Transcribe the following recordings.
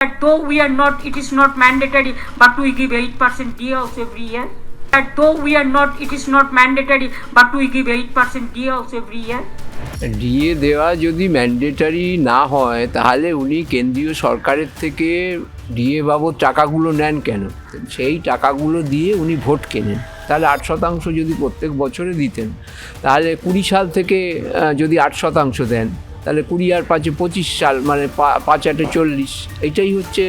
Though we are not, it is not mandatory, but we give 8% DA also every year. Though we are not, it is not mandatory, but we give 8% DA also every year. DA দেওয়া যদি mandatory না হয় তাহলে উনি কেন্দ্রীয় সরকারের থেকে DA বাবদ টাকাগুলো নেন কেন? সেই টাকাগুলো দিয়ে উনি ভোট কেনেন। তাহলে 8% যদি প্রত্যেক বছরে দিতেন, তাহলে 20 সাল থেকে যদি 8% দেন, তাহলে 20 আর 5 25 সাল, মানে 5 8 40, এইটাই হচ্ছে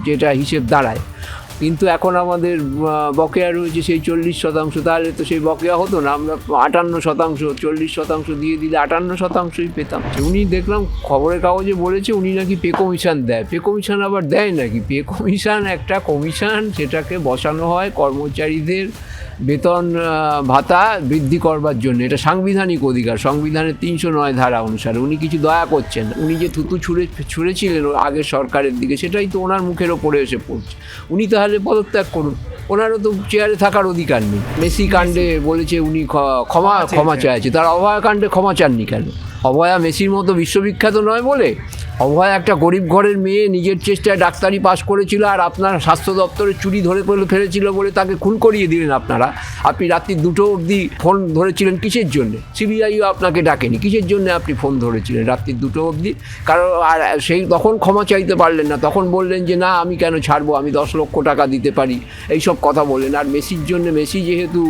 যেটা হিসেব দাঁড়ায়। কিন্তু এখন আমাদের বকেয়া রয়েছে সেই 40%, তাহলে তো সেই বকেয়া হতো না, আমরা 58%, 40% দিয়ে দিলে 58%ই পেতাম। উনি দেখলাম খবরের কাগজে বলেছে উনি নাকি পে কমিশন দেয়। পে কমিশন আবার দেয় নাকি? পে কমিশন একটা কমিশন, সেটাকে বসানো হয় কর্মচারীদের বেতন ভাতা বৃদ্ধি করবার জন্য। এটা সাংবিধানিক অধিকার, সংবিধানের 309 ধারা অনুসারে। উনি কিছু দয়া করছেন। উনি যে থুতু ছুঁড়েছিলেন আগের সরকারের দিকে, সেটাই তো ওনার মুখের ওপরে এসে পড়ছে। উনি তাহলে পদত্যাগ করুন, ওনারও তো চেয়ারে থাকার অধিকার নেই। মেসি কাণ্ডে বলেছে উনি ক্ষমা চাইছে, তার অভয়া কাণ্ডে ক্ষমা চাননি কেন? অভয়া মেসির মতো বিশ্ববিখ্যাত নয় বলে? অভয়া একটা গরিব ঘরের মেয়ে, নিজের চেষ্টায় ডাক্তারি পাশ করেছিল, আর আপনার স্বাস্থ্য দপ্তরে চুরি ধরে ফেলেছিল বলে তাকে খুন করিয়ে দিলেন আপনারা। আপনি রাত্রি 2টো অবধি ফোন ধরেছিলেন কিসের জন্যে? সিবিআইও আপনাকে ডাকেনি, কিসের জন্যে আপনি ফোন ধরেছিলেন রাত্রি 2টো অবধি? কারণ আর সেই তখন ক্ষমা চাইতে পারলেন না, তখন বললেন যে না আমি কেন ছাড়বো, আমি 10 লক্ষ টাকা দিতে পারি, এইসব কথা বললেন। আর মেসির জন্য, মেসি যেহেতু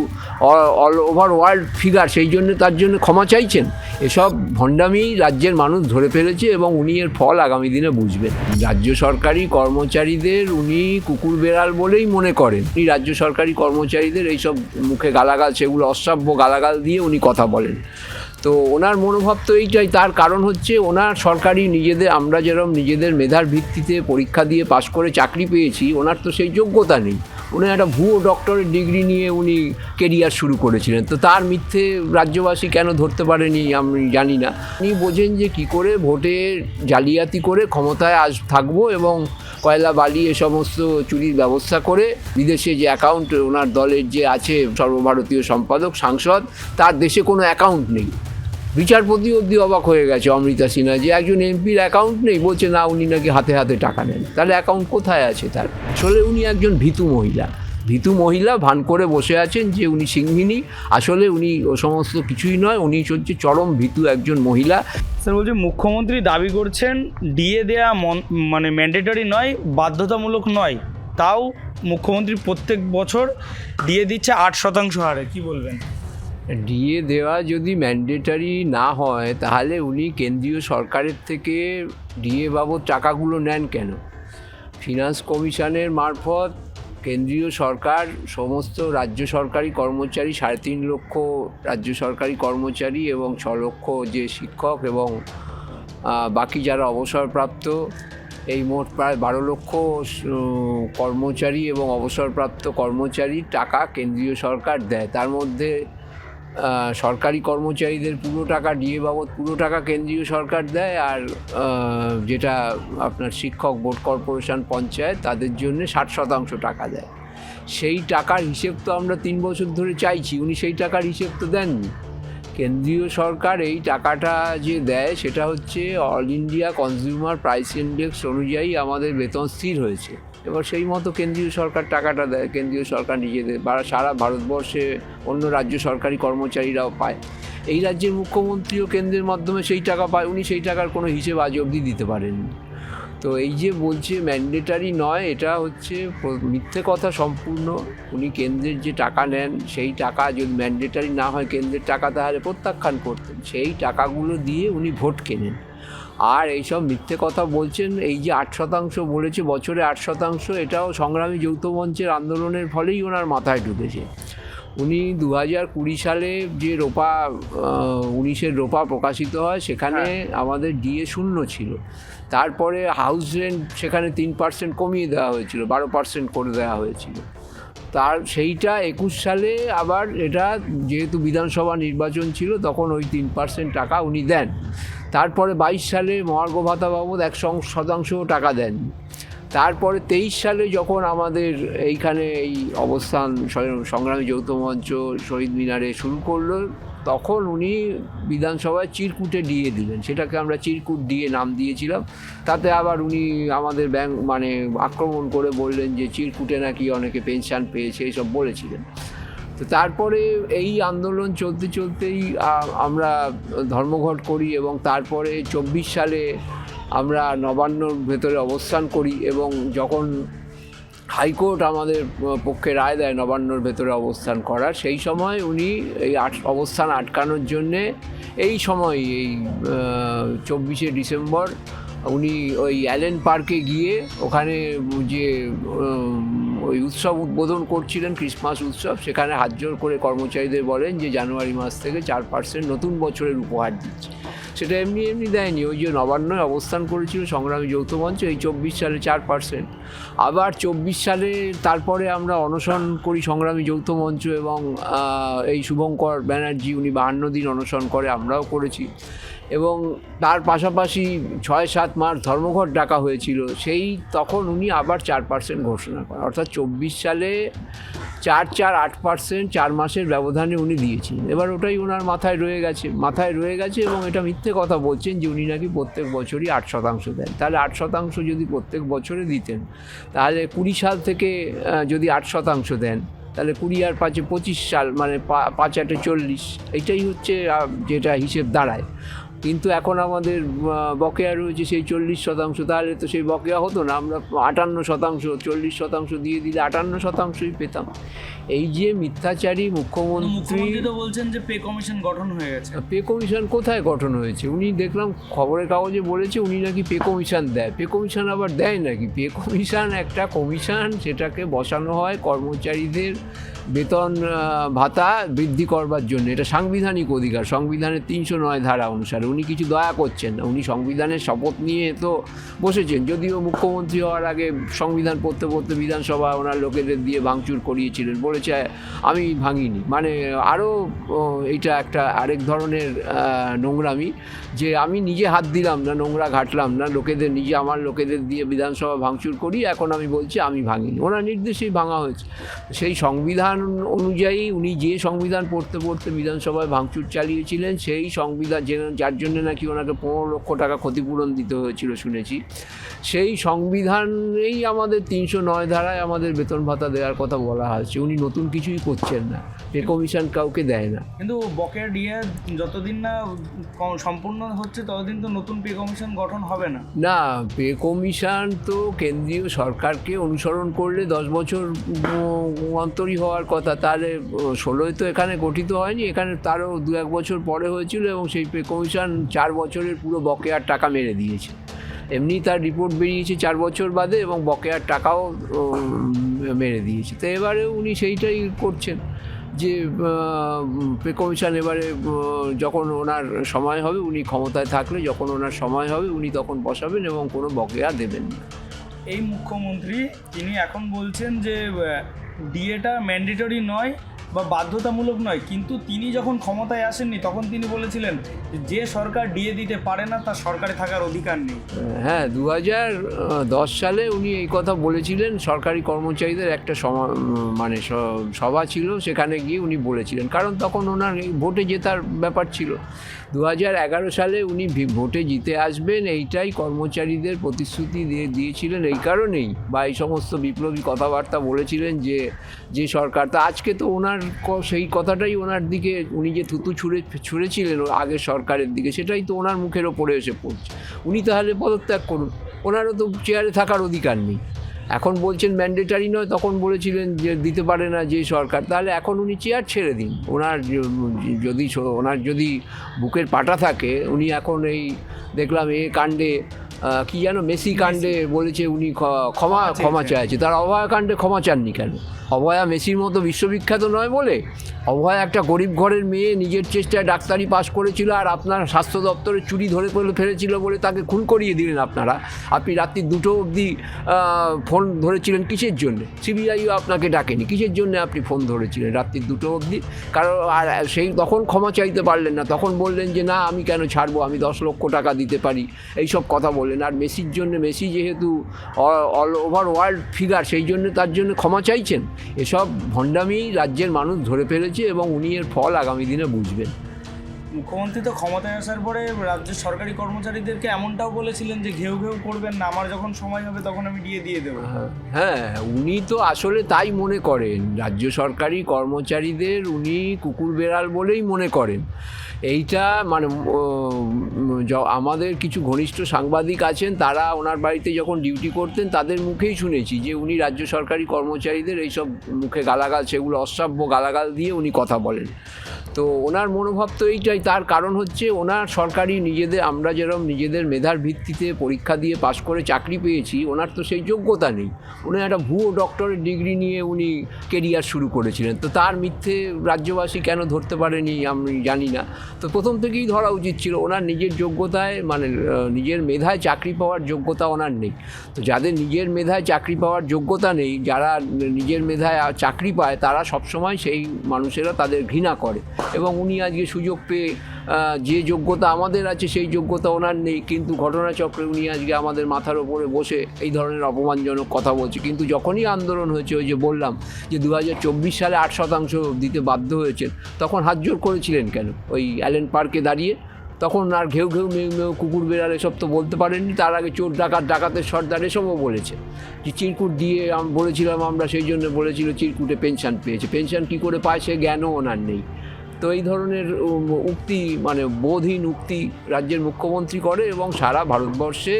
অল ওভার ওয়ার্ল্ড ফিগার, সেই জন্য তার জন্য ক্ষমা চাইছেন। এসব ভণ্ডামি রাজ্যের মানুষ ধরে ফেলেছে এবং উনি এর ফল আগামী দিনে বুঝবেন। রাজ্য সরকারি কর্মচারীদের উনি কুকুর বেড়াল বলেই মনে করেন। উনি রাজ্য সরকারি কর্মচারীদের এইসব মুখে গালাগাল, সেগুলো অশ্রাব্য গালাগাল দিয়ে উনি কথা বলেন। তো ওনার মনোভাব তো এইটাই। তার কারণ হচ্ছে ওনার সরকারি আমরা যেরকম নিজেদের মেধার ভিত্তিতে পরীক্ষা দিয়ে পাশ করে চাকরি পেয়েছি, ওনার তো সেই যোগ্যতা নেই। উনি একটা ভুয়ো ডক্টরের ডিগ্রি নিয়ে উনি কেরিয়ার শুরু করেছিলেন। তো তার মিথ্যে রাজ্যবাসী কেন ধরতে পারেনি আমি জানি না। উনি বোঝেন যে কী করে ভোটে জালিয়াতি করে ক্ষমতায় থাকবো এবং কয়লা বালি এ সমস্ত চুরির ব্যবস্থা করে বিদেশে যে অ্যাকাউন্ট ওনার দলের যে আছে, সর্বভারতীয় সম্পাদক, সাংসদ, তার দেশে কোনো অ্যাকাউন্ট নেই। বিচারপতি অবধি অবাক হয়ে গেছে অমৃতা সিনহা, যে একজন এমপির অ্যাকাউন্ট নেই, বলছে না উনি নাকি হাতে হাতে টাকা নেন। তাহলে অ্যাকাউন্ট কোথায় আছে তার? আসলে উনি একজন ভীতু মহিলা ভান করে বসে আছেন যে উনি সিংহিনী। আসলে উনি ও সমস্ত কিছুই নয়, উনি হচ্ছে চরম ভীতু একজন মহিলা। স্যার বলছে মুখ্যমন্ত্রী দাবি করছেন ডিএ দেয়া মানে ম্যান্ডেটরি নয়, বাধ্যতামূলক নয়, তাও মুখ্যমন্ত্রী প্রত্যেক বছর ডিএ দিচ্ছে 8% হারে। কি বলবেন? ডিএ দেওয়া যদি ম্যান্ডেটারি না হয় তাহলে উনি কেন্দ্রীয় সরকারের থেকে ডিএ বাবদ টাকাগুলো নেন কেন? ফিনান্স কমিশনের মারফত কেন্দ্রীয় সরকার সমস্ত রাজ্য সরকারি কর্মচারী, 3.5 লক্ষ রাজ্য সরকারি কর্মচারী এবং 6 লক্ষ যে শিক্ষক এবং বাকি যারা অবসরপ্রাপ্ত, এই মোট প্রায় 12 লক্ষ কর্মচারী এবং অবসরপ্রাপ্ত কর্মচারীর টাকা কেন্দ্রীয় সরকার দেয়। তার মধ্যে সরকারি কর্মচারীদের পুরো টাকা, ডিএ বাবদ পুরো টাকা কেন্দ্রীয় সরকার দেয়, আর যেটা আপনার শিক্ষক, বোর্ড কর্পোরেশন, পঞ্চায়েত, তাদের জন্য 60% টাকা দেয়। সেই টাকার হিসেব তো আমরা 3 বছর ধরে চাইছি, উনি সেই টাকার হিসেব তো দেননি। কেন্দ্রীয় সরকার এই টাকাটা যে দেয় সেটা হচ্ছে all India consumer price index অনুযায়ী আমাদের বেতন স্থির হয়েছে। এবার সেই মতো কেন্দ্রীয় সরকার টাকাটা দেয়। কেন্দ্রীয় সরকার নিজেদের বা সারা ভারতবর্ষে অন্য রাজ্য সরকারি কর্মচারীরাও পায়। এই রাজ্যের মুখ্যমন্ত্রীও কেন্দ্রের মাধ্যমে সেই টাকা পায়, উনি সেই টাকার কোনো হিসেব আজ অবধি দিতে পারেননি। তো এই যে বলছে ম্যান্ডেটারি নয়, এটা হচ্ছে মিথ্যে কথা সম্পূর্ণ। উনি কেন্দ্রের যে টাকা নেন, সেই টাকা যদি ম্যান্ডেটারি না হয় কেন্দ্রের টাকা, তাহলে প্রত্যাখ্যান করতেন। সেই টাকাগুলো দিয়ে উনি ভোট কেনেন। আর এইসব মিথ্যে কথা বলছেন। এই যে 8% বলেছে বছরে 8%, এটাও সংগ্রামী যৌথ মঞ্চের আন্দোলনের ফলেই ওনার মাথায় ঢুকেছে। উনি 2020 সালে যে 19-এর রোপা প্রকাশিত হয়, সেখানে আমাদের ডিএ 0 ছিল। তারপরে হাউস রেন্ট সেখানে 3% কমিয়ে দেওয়া হয়েছিল, 12% করে দেওয়া হয়েছিল। সেইটা 21 সালে আবার, এটা যেহেতু বিধানসভা নির্বাচন ছিল তখন ওই 3% টাকা উনি দেন। তারপরে 22 সালে মহার্ঘ ভাতা বাবদ 1% টাকা দেন। তারপরে 23 সালে যখন আমাদের এইখানে এই অবস্থান সংগ্রামী যৌথ মঞ্চ শহীদ মিনারে শুরু করলো, তখন উনি বিধানসভায় চিরকুটে ডিএ দিলেন, সেটাকে আমরা চিরকুট ডিএ নাম দিয়েছিলাম। তাতে আবার উনি আমাদের ব্যাংক মানে আক্রমণ করে বললেন যে চিরকুটে নাকি অনেকে পেনশন পেয়েছে, এইসব বলেছিলেন। তো তারপরে এই আন্দোলন চলতে চলতেই আমরা ধর্মঘট করি এবং তারপরে 24 সালে আমরা নবান্নর ভেতরে অবস্থান করি এবং যখন হাইকোর্ট আমাদের পক্ষে রায় দেয় নবান্নর ভেতরে অবস্থান করার, সেই সময় উনি এই অবস্থান আটকানোর জন্যে এই সময় এই 24শে ডিসেম্বর উনি ওই অ্যালেন পার্কে গিয়ে ওখানে যে ওই উৎসব উদ্বোধন করছিলেন, ক্রিসমাস উৎসব, সেখানে হাত জোর করে কর্মচারীদের বলেন যে জানুয়ারি মাস থেকে 4% নতুন বছরের উপহার দিচ্ছে। সেটা এমনি এমনি দেয়নি, ওই যে নবান্নয় অবস্থান করেছিল সংগ্রামী যৌথ মঞ্চ, এই 24 সালে 4%। আবার 24 সালে তারপরে আমরা অনশন করি সংগ্রামী যৌথ মঞ্চ এবং এই শুভঙ্কর ব্যানার্জি উনি 52 দিন অনশন করে, আমরাও করেছি। এবং তার পাশাপাশি 6-7 মাস ধর্মঘট ডাকা হয়েছিল, সেই তখন উনি আবার 4% ঘোষণা করেন, অর্থাৎ 24 সালে 4-8% 4 মাসের ব্যবধানে উনি দিয়েছিলেন। এবার ওটাই ওনার মাথায় রয়ে গেছে এবং এটা মিথ্যে কথা বলছেন যে উনি নাকি প্রত্যেক বছরই 8% দেন। তাহলে 8% যদি প্রত্যেক বছরে দিতেন, তাহলে 20 সাল থেকে যদি 8% দেন, তাহলে 20 আর 5 25 সাল, মানে 5-8 40, এইটাই হচ্ছে যেটা হিসেব দাঁড়ায়। কিন্তু এখন আমাদের বকেয়া রয়েছে সেই 40%, তাহলে তো সেই বকেয়া হতো না, আমরা 58%, 40% দিয়ে দিলে 58%ই পেতাম। এই যে মিথ্যাচারী মুখ্যমন্ত্রী তো বলছেন যে পে কমিশন গঠন হয়ে গেছে। পে কমিশন কোথায় গঠন হয়েছে? উনি দেখলাম খবরের কাগজে বলেছে উনি নাকি পে কমিশন দেয়। পে কমিশন আবার দেয় নাকি? পে কমিশন একটা কমিশন, সেটাকে বসানো হয় কর্মচারীদের বেতন ভাতা বৃদ্ধি করবার জন্য। এটা সাংবিধানিক অধিকার, সংবিধানের 309 ধারা অনুসারে। উনি কিছু দয়া করছেন না, উনি সংবিধানের শপথ নিয়ে তো বসেছেন। যদিও মুখ্যমন্ত্রী হওয়ার আগে সংবিধান পড়তে পড়তে বিধানসভা ওনার লোকেদের দিয়ে ভাঙচুর করিয়েছিলেন, বলেছে আমি ভাঙিনি। মানে আরও এইটা একটা আরেক ধরনের নোংরামি, যে আমি নিজে হাত দিলাম না, নোংরা ঘাটলাম না, লোকেদের নিজে আমার লোকেদের দিয়ে বিধানসভা ভাঙচুর করি, এখন আমি বলছি আমি ভাঙিনি। ওনার নির্দেশেই ভাঙা হয়েছে। সেই সংবিধান অনুযায়ী উনি যে সংবিধান পড়তে পড়তে বিধানসভায় ভাঙচুর চালিয়েছিলেন, সেই সংবিধান যার জন্য নাকি ওনাকে 15 লক্ষ টাকা ক্ষতিপূরণ দিতে হয়েছিল শুনেছি, সেই সংবিধানেই আমাদের 309 ধারায় আমাদের বেতন ভাতা দেওয়ার কথা বলা হয়েছে। উনি নতুন কিছুই করছেন না, পে কমিশন কাউকে দেয় না। কিন্তু বকেয়া ডিএ যতদিন না সম্পূর্ণ হচ্ছে ততদিন তো নতুন পে কমিশন গঠন হবে না। না, পে কমিশন তো কেন্দ্রীয় সরকারকে অনুসরণ করলে 10 বছর অন্তরই হওয়ার কথা। তাহলে 16 তো এখানে গঠিত হয়নি, এখানে তারও 2-1 বছর পরে হয়েছিল এবং সেই পে কমিশন 4 বছরের পুরো বকেয়ার টাকা মেরে দিয়েছে। এমনি তার রিপোর্ট বেরিয়েছে 4 বছর বাদে এবং বকেয়ার টাকাও মেরে দিয়েছে। তো এবারে উনি সেইটাই করছেন যে পে কমিশন এবারে যখন ওনার সময় হবে, উনি ক্ষমতায় থাকলে যখন ওনার সময় হবে উনি তখন বসাবেন এবং কোনো বকেয়া দেবেন না। এই মুখ্যমন্ত্রী তিনি এখন বলছেন যে ডিএটা ম্যান্ডেটরি নয় বা বাধ্যতামূলক নয়, কিন্তু তিনি যখন ক্ষমতায় আসেননি তখন তিনি বলেছিলেন যে সরকার ডিএ দিতে পারে না তার সরকারে থাকার অধিকার নেই। হ্যাঁ, 2010 সালে উনি এই কথা বলেছিলেন। সরকারি কর্মচারীদের একটা সভা ছিল, সেখানে গিয়ে উনি বলেছিলেন, কারণ তখন ওনার ভোটে জেতার ব্যাপার ছিল। 2011 সালে উনি ভোটে জিতে আসবেন এইটাই কর্মচারীদের প্রতিশ্রুতি দিয়েছিলেন। এই কারণেই বা এই সমস্ত বিপ্লবী কথাবার্তা বলেছিলেন যে সরকার, তা আজকে তো ওনার সেই কথাটাই ওনার দিকে, উনি যে থুতু ছুঁড়েছিলেন আগের সরকারের দিকে, সেটাই তো ওনার মুখের ওপরে এসে পড়ছে। উনি তাহলে পদত্যাগ করুন, ওনারও তো চেয়ারে থাকার অধিকার নেই। এখন বলছেন ম্যান্ডেটারি নয়, তখন বলেছিলেন যে দিতে পারে না যে সরকার। তাহলে এখন উনি চেয়ার ছেড়ে দিন। ওনার যদি বুকের পাটা থাকে, উনি এখন এই দেখলাম কাণ্ডে কি যেন মেসি কাণ্ডে বলেছে উনি ক্ষমা চাইছে, তার অভয়া কাণ্ডে ক্ষমা চাননি কেন? অভয়া মেসির মতো বিশ্ববিখ্যাত নয় বলে? অভয়া একটা গরিব ঘরের মেয়ে, নিজের চেষ্টায় ডাক্তারি পাস করেছিল, আর আপনার স্বাস্থ্য দপ্তরে চুরি ধরে ফেলেছিল বলে তাকে খুন করিয়ে দিলেন আপনারা। আপনি রাত্রি 2টো অবধি ফোন ধরেছিলেন কিসের জন্যে? সিবিআইও আপনাকে ডাকেনি, কিসের জন্য আপনি ফোন ধরেছিলেন রাত্রি 2টো অবধি? কারণ আর তখন ক্ষমা চাইতে পারলেন না, তখন বললেন যে না আমি কেন ছাড়বো, আমি 10 লক্ষ টাকা দিতে পারি, এইসব কথা বললেন। আর মেসির জন্য, মেসি যেহেতু অল ওভার ওয়ার্ল্ড ফিগার, সেই জন্য তার জন্য ক্ষমা চাইছেন। এসব ভণ্ডামি রাজ্যের মানুষ ধরে ফেলেছে এবং উনি এর ফল আগামী দিনে বুঝবেন। মুখ্যমন্ত্রী তো ক্ষমতায় আসার পরে রাজ্যের সরকারি কর্মচারীদেরকে এমনটাও বলেছিলেন যে ঘেউ ঘেউ করবেন না, আমার যখন সময় হবে তখন আমি দিয়ে দেবো। হ্যাঁ, উনি তো আসলে তাই মনে করেন, রাজ্য সরকারি কর্মচারীদের উনি কুকুর বেড়াল বলেই মনে করেন। এইটা মানে আমাদের কিছু ঘনিষ্ঠ সাংবাদিক আছেন, তারা ওনার বাড়িতে যখন ডিউটি করতেন তাদের মুখেই শুনেছি যে উনি রাজ্য সরকারি কর্মচারীদের এইসব মুখে গালাগাল, সেগুলো অশ্রাব্য গালাগাল দিয়ে উনি কথা বলেন। তো ওনার মনোভাব তো এইটাই। তার কারণ হচ্ছে ওনার সরকারি আমরা যেরকম নিজেদের মেধার ভিত্তিতে পরীক্ষা দিয়ে পাশ করে চাকরি পেয়েছি, ওনার তো সেই যোগ্যতা নেই। উনি একটা ভুয়ো ডক্টরেট ডিগ্রি নিয়ে উনি কেরিয়ার শুরু করেছিলেন। তো তার মিথ্যে রাজ্যবাসী কেন ধরতে পারেনি আমি জানি না। তো প্রথম থেকেই ধরা উচিত ছিল। ওনার নিজের যোগ্যতায় মানে নিজের মেধায় চাকরি পাওয়ার যোগ্যতা ওনার নেই। তো যাদের নিজের মেধায় চাকরি পাওয়ার যোগ্যতা নেই, যারা নিজের মেধায় চাকরি পায়, তারা সবসময় সেই মানুষেরা তাদের ঘৃণা করে। এবং উনি আজকে সুযোগ পেয়ে যে যোগ্যতা আমাদের আছে সেই যোগ্যতা ওনার নেই, কিন্তু ঘটনাচক্রে উনি আজকে আমাদের মাথার ওপরে বসে এই ধরনের অপমানজনক কথা বলছে। কিন্তু যখনই আন্দোলন হয়েছে, ওই যে বললাম যে 2024 সালে 8% দিতে বাধ্য হয়েছেন, তখন হাত জোর করেছিলেন কেন ওই অ্যালেন পার্কে দাঁড়িয়ে? তখন আর ঘেউ ঘেউ মেউ মেউ কুকুর বেড়াল এসব তো বলতে পারেননি। তার আগে চোর ডাকাতের সর্দার এসবও বলেছে যে চিরকুট দিয়ে বলেছিলাম আমরা, সেই জন্য বলেছিল চিরকুটে পেনশন পেয়েছে। পেনশন কী করে পায় সে জ্ঞানও ওনার নেই। তো এই ধরনের উক্তি মানে বোধহীন উক্তি রাজ্যের মুখ্যমন্ত্রী করে, এবং সারা ভারতবর্ষে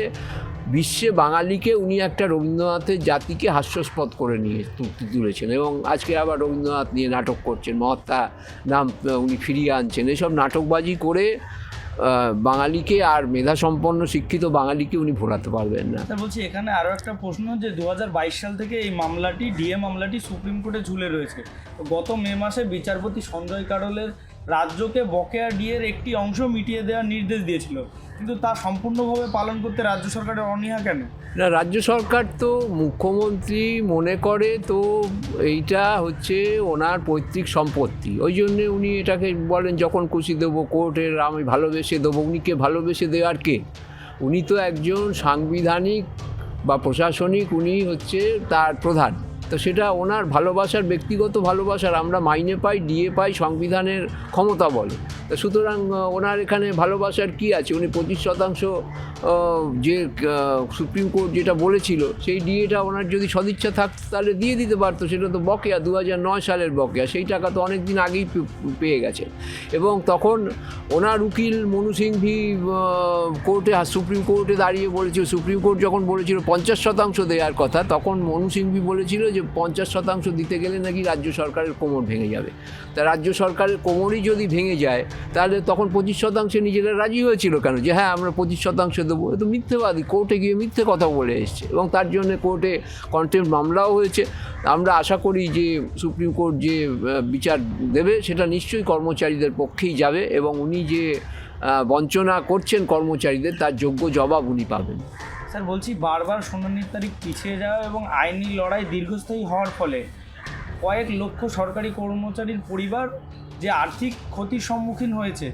বিশ্বে বাঙালিকে উনি একটা রবীন্দ্রনাথের জাতিকে হাস্যাস্পদ করে নিয়ে তুলেছেন। এবং আজকে আবার রবীন্দ্রনাথ নিয়ে নাটক করছেন, মহাত্মা নাম উনি ফিরিয়ে আনছেন। এসব নাটকবাজি করে বাঙালিকে আর মেধাসম্পন্ন শিক্ষিত বাঙালিকে উনি ভোলাতে পারবেন না। বলছি এখানে আরও একটা প্রশ্ন, যে 2022 সাল থেকে এই মামলাটি ডিএ মামলাটি সুপ্রিম কোর্টে ঝুলে রয়েছে। তো গত মে মাসে বিচারপতি সঞ্জয় কারোলের রাজ্যকে বকেয়া ডিএর একটি অংশ মিটিয়ে দেওয়ার নির্দেশ দিয়েছিল, কিন্তু তা সম্পূর্ণভাবে পালন করতে রাজ্য সরকারের অনীহা কেন? না, রাজ্য সরকার তো মুখ্যমন্ত্রী মনে করে তো এইটা হচ্ছে ওনার পৈতৃক সম্পত্তি, ওই জন্যে উনি এটাকে বলেন যখন খুশি দেবো, কোর্টের আমি ভালোবেসে দেবো। উনিকে ভালোবেসে দেওয়ার কে? উনি তো একজন সাংবিধানিক বা প্রশাসনিক, উনি হচ্ছে তার প্রধান। তো সেটা ওনার ভালোবাসার, ব্যক্তিগত ভালোবাসার। আমরা মাইনে পাই, ডিএ পাই সংবিধানের ক্ষমতা বলে। তো সুতরাং ওনার এখানে ভালোবাসার কি আছে? উনি 25% যে সুপ্রিম কোর্ট যেটা বলেছিল সেই ডিএটা ওনার যদি সদিচ্ছা থাকতো তাহলে দিয়ে দিতে পারতো। সেটা তো বকেয়া, 2009 সালের বকেয়া। সেই টাকা তো অনেক দিন আগেই পেয়ে গেছে। এবং তখন ওনার উকিল মনু সিংভি সুপ্রিম কোর্টে দাঁড়িয়ে বলেছিল, সুপ্রিম কোর্ট যখন বলেছিল 50% দেওয়ার কথা, তখন মনু সিংভি বলেছিল যে 50% দিতে গেলে নাকি রাজ্য সরকারের কোমর ভেঙে যাবে। তা রাজ্য সরকারের কোমরই যদি ভেঙে যায়, তাহলে তখন 25% নিজেরা রাজি হয়েছিল কেন যে হ্যাঁ আমরা 25% দেবো? এ তো মিথ্যেবাদী, কোর্টে গিয়ে মিথ্যে কথা বলে এসছে, এবং তার জন্য কোর্টে কন্টেম্প্ট মামলাও হয়েছে। আমরা আশা করি যে সুপ্রিম কোর্ট যে বিচার দেবে সেটা নিশ্চয়ই কর্মচারীদের পক্ষেই যাবে, এবং উনি যে বঞ্চনা করছেন কর্মচারীদের তার যোগ্য জবাব উনি পাবেন। স্যার বলছি, বারবার শুনানির তারিখ পিছিয়ে যাওয়া এবং আইনি লড়াই দীর্ঘস্থায়ী হওয়ার ফলে কয়েক লক্ষ সরকারি কর্মচারীর পরিবার যে আর্থিক ক্ষতির সম্মুখীন হয়েছে,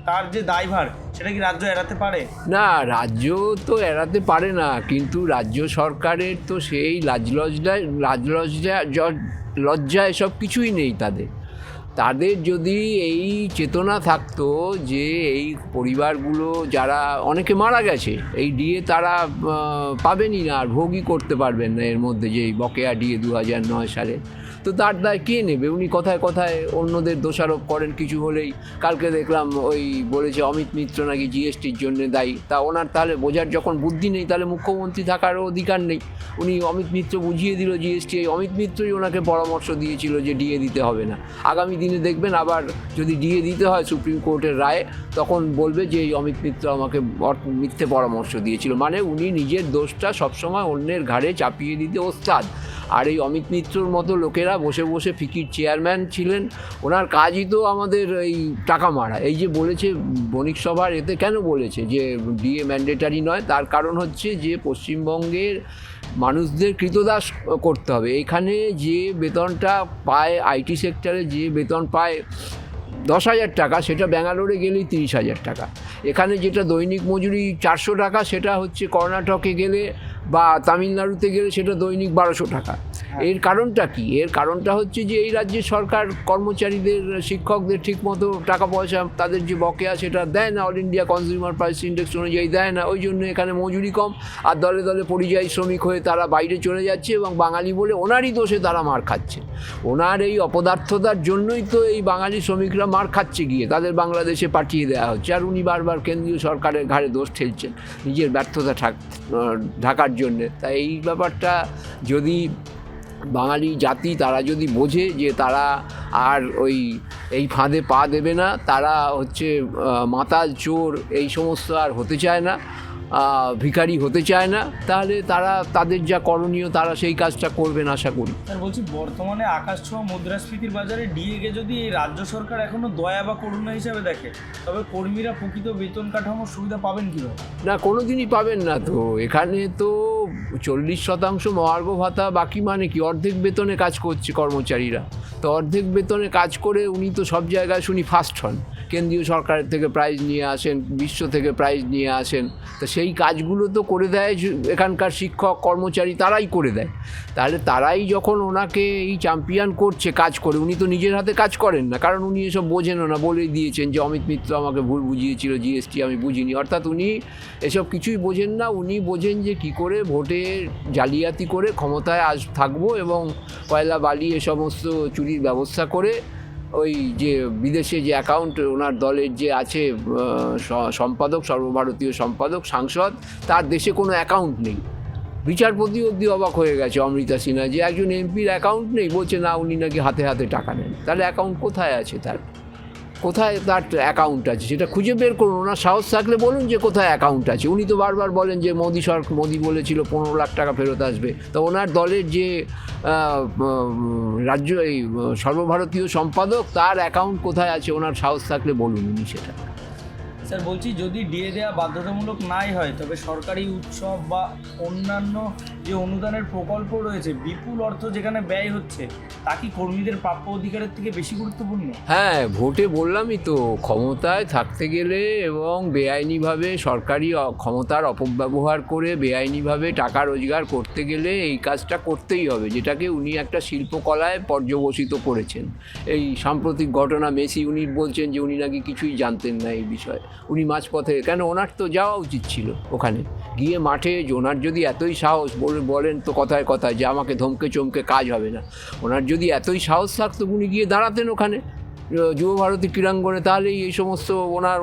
তার যে দায়ভার সেটা কি রাজ্য এড়াতে পারে? না, রাজ্য তো এড়াতে পারে না, কিন্তু রাজ্য সরকারের তো সেই লজ্জা এসব কিছুই নেই তাদের যদি এই চেতনা থাকতো যে এই পরিবারগুলো যারা অনেকে মারা গেছে, এই ডিএ তারা পাবেনই না, আর ভোগই করতে পারবেন না এর মধ্যে যে বকেয়া ডিএ 2009 সালে, তো তার দায় কে নেবে? উনি কথায় কথায় অন্যদের দোষারোপ করেন কিছু হলেই। কালকে দেখলাম ওই বলেছে অমিত মিত্র নাকি জিএসটির জন্য দায়ী। তা ওনার তাহলে বোঝার যখন বুদ্ধি নেই, তাহলে মুখ্যমন্ত্রী থাকারও অধিকার নেই। উনি অমিত মিত্র বুঝিয়ে দিল জিএসটি, অমিত মিত্রই ওনাকে পরামর্শ দিয়েছিল যে ডিএ দিতে হবে না। আগামী দিনে দেখবেন আবার যদি ডিএ দিতে হয় সুপ্রিম কোর্টের রায়ে, তখন বলবে যে এই অমিত মিত্র আমাকে মিথ্যে পরামর্শ দিয়েছিল। মানে উনি নিজের দোষটা সবসময় অন্যের ঘাড়ে চাপিয়ে দিতে ওস্তাদ। আর এই অমিত মিত্রর মতো লোকেরা বসে বসে ফিকির চেয়ারম্যান ছিলেন, ওনার কাজই তো আমাদের এই টাকা মারা। এই যে বলেছে বণিক সভার এতে কেন বলেছে যে ডিএ ম্যান্ডেটারি নয়, তার কারণ হচ্ছে যে পশ্চিমবঙ্গের মানুষদের কৃতদাস করতে হবে। এখানে যে বেতনটা পায় আইটি সেক্টরে, যে বেতন পায় 10,000 টাকা, সেটা ব্যাঙ্গালোরে গেলেই 30,000 টাকা। এখানে যেটা দৈনিক মজুরি 400 টাকা, সেটা হচ্ছে কর্ণাটকে গেলে বা তামিলনাড়ুতে গেলে সেটা দৈনিক 1200 টাকা। এর কারণটা কি? এর কারণটা হচ্ছে যে এই রাজ্যের সরকার কর্মচারীদের, শিক্ষকদের ঠিকমতো টাকা পয়সা তাদের যে বকেয়া সেটা দেয় না, all India consumer price index অনুযায়ী দেয় না, ওই জন্য এখানে মজুরি কম, আর দলে দলে পরিযায়ী শ্রমিক হয়ে তারা বাইরে চলে যাচ্ছে এবং বাঙালি বলে ওনারই দোষে তারা মার খাচ্ছে। ওনার এই অপদার্থতার জন্যই তো এই বাঙালি শ্রমিকরা মার খাচ্ছে, গিয়ে তাদের বাংলাদেশে পাঠিয়ে দেওয়া হচ্ছে, আর উনি বারবার কেন্দ্রীয় সরকারের ঘাড়ে দোষ ঠেলছেন নিজের ব্যর্থতা ঢাকার জন্যে। তাই এই ব্যাপারটা যদি বাঙালি জাতি তারা যদি বোঝে যে তারা আর এই ফাঁদে পা দেবে না, তারা হচ্ছে মাতাল, চোর এই সমস্ত আর হতে চায় না, ভিখারি হতে চায় না, তাহলে তারা তাদের যা করণীয় তারা সেই কাজটা করবেন আশা করি। স্যার বলছি, বর্তমানে আকাশছোঁয়া মুদ্রাস্ফীতির বাজারে ডিএকে যদি এই রাজ্য সরকার এখনো দয়া বা করুণা হিসাবে দেখে, তবে কর্মীরা প্রকৃত বেতন কাঠামোর সুবিধা পাবেন কীভাবে? না, কোনো দিনই পাবেন না। তো এখানে তো 40% মহার্ঘ ভাতা, বাকি মানে কি অর্ধেক বেতনে কাজ করছে কর্মচারীরা। তো অর্ধেক বেতনে কাজ করে উনি তো সব জায়গায় শুনি ফার্স্ট হন, কেন্দ্রীয় সরকারের থেকে প্রাইজ নিয়ে আসেন, বিশ্ব থেকে প্রাইজ নিয়ে আসেন। তো সেই কাজগুলো তো করে দেয় এখানকার শিক্ষক কর্মচারী, তারাই করে দেয়। তাহলে তারাই যখন ওনাকে এই চ্যাম্পিয়ন করছে কাজ করে, উনি তো নিজের হাতে কাজ করেন না, কারণ উনি এসব বোঝেনও না, বলেই দিয়েছেন যে অমিত মিত্র আমাকে ভুল বুঝিয়েছিল, জিএসটি আমি বুঝিনি। অর্থাৎ উনি এসব কিছুই বোঝেন না। উনি বোঝেন যে কী করে ভোটে জালিয়াতি করে ক্ষমতায় থাকবো এবং কয়লা বালি এ সমস্ত চুরির ব্যবস্থা করে ওই যে বিদেশে যে অ্যাকাউন্ট ওনার দলের যে আছে সম্পাদক, সর্বভারতীয় সম্পাদক, সাংসদ, তার দেশে কোনো অ্যাকাউন্ট নেই। বিচারপতি অবধি অবাক হয়ে গেছে অমৃতা সিনহা, যে একজন এমপির অ্যাকাউন্ট নেই, বলছে না উনি নাকি হাতে হাতে টাকা নেন। তাহলে অ্যাকাউন্ট কোথায় আছে তার? কোথায় তার অ্যাকাউন্ট আছে সেটা খুঁজে বের করুন। ওনার সাহস থাকলে বলুন যে কোথায় অ্যাকাউন্ট আছে। উনি তো বারবার বলেন যে মোদি বলেছিল 15 লাখ টাকা ফেরত আসবে। তো ওনার দলের যে রাজ্য এই সর্বভারতীয় সম্পাদক, তার অ্যাকাউন্ট কোথায় আছে? ওনার সাহস থাকলে বলুন উনি সেটা। স্যার বলছি, যদি ডিএ দেওয়া বাধ্যতামূলক নাই হয়, তবে সরকারি উৎসব বা অন্যান্য যে অনুদানের প্রকল্প রয়েছে, বিপুল অর্থ যেখানে ব্যয় হচ্ছে, তা কি কর্মীদের প্রাপ্য অধিকারের থেকে বেশি গুরুত্বপূর্ণ? হ্যাঁ, ভোটে বললামই তো, ক্ষমতায় থাকতে গেলে এবং বেআইনিভাবে সরকারি ক্ষমতার অপব্যবহার করে বেআইনিভাবে টাকা রোজগার করতে গেলে এই কাজটা করতেই হবে, যেটাকে উনি একটা শিল্পকলায় পর্যবসিত করেছেন। এই সাম্প্রতিক ঘটনা মেসি, উনি বলছেন যে উনি নাকি কিছুই জানতেন না এই বিষয়ে। উনি মাঝপথে কেন? ওনার তো যাওয়া উচিত ছিল ওখানে গিয়ে মাঠে। ওনার যদি এতই সাহস, বলেন তো কথায় কথায় যে আমাকে ধমকে চমকে কাজ হবে না, ওনার যদি এতই সাহস থাকতো উনি গিয়ে দাঁড়াতেন ওখানে যুবভারতী ক্রীড়াঙ্গনে, তাহলেই এই সমস্ত ওনার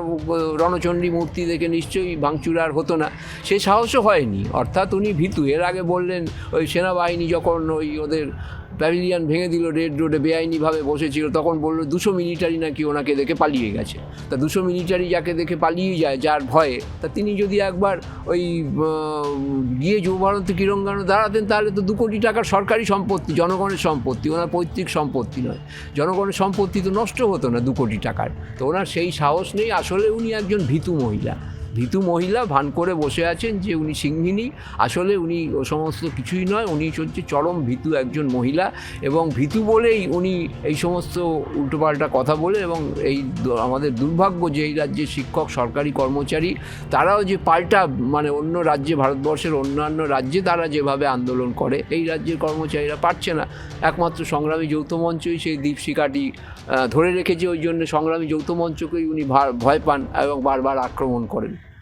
রণচণ্ডী মূর্তি দেখে নিশ্চয়ই ভাঙচুর আর হতো না। সে সাহসও হয়নি, অর্থাৎ উনি ভীতু। এর আগে বললেন ওই সেনাবাহিনী যখন ওই ওদের প্যাভিলিয়ন ভেঙে দিল, রেড রোডে বেআইনিভাবে বসেছিল, তখন বললো 200 মিলিটারি নাকি ওনাকে দেখে পালিয়ে গেছে। তা 200 মিলিটারি যাকে দেখে পালিয়ে যায়, যার ভয়ে, তা তিনি যদি একবার ওই গিয়ে যুবভারতী ক্রীড়াঙ্গনে দাঁড়াতেন, তাহলে তো 2 কোটি টাকার সরকারি সম্পত্তি, জনগণের সম্পত্তি, ওনার পৈতৃক সম্পত্তি নয়, জনগণের সম্পত্তি তো নষ্ট হতো না 2 কোটি টাকার। তো ওনার সেই সাহস নেই। আসলে উনি একজন ভীতু মহিলা ভান করে বসে আছেন যে উনি সিংহিনী। আসলে উনি ও সমস্ত কিছুই নয়, উনি হচ্ছে চরম ভীতু একজন মহিলা, এবং ভীতু বলেই উনি এই সমস্ত উল্টোপাল্টা কথা বলে। এবং এই আমাদের দুর্ভাগ্য যে এই রাজ্যের শিক্ষক, সরকারি কর্মচারী, তারাও যে পাল্টা মানে অন্য রাজ্যে, ভারতবর্ষের অন্যান্য রাজ্যে তারা যেভাবে আন্দোলন করে, এই রাজ্যের কর্মচারীরা পারছে না। একমাত্র সংগ্রামী যৌথ মঞ্চই সেই দীপশিখাটি ধরে রেখেছে। ওই জন্য সংগ্রামী যৌথ মঞ্চকেই উনি ভয় পান এবং বারবার আক্রমণ করেন।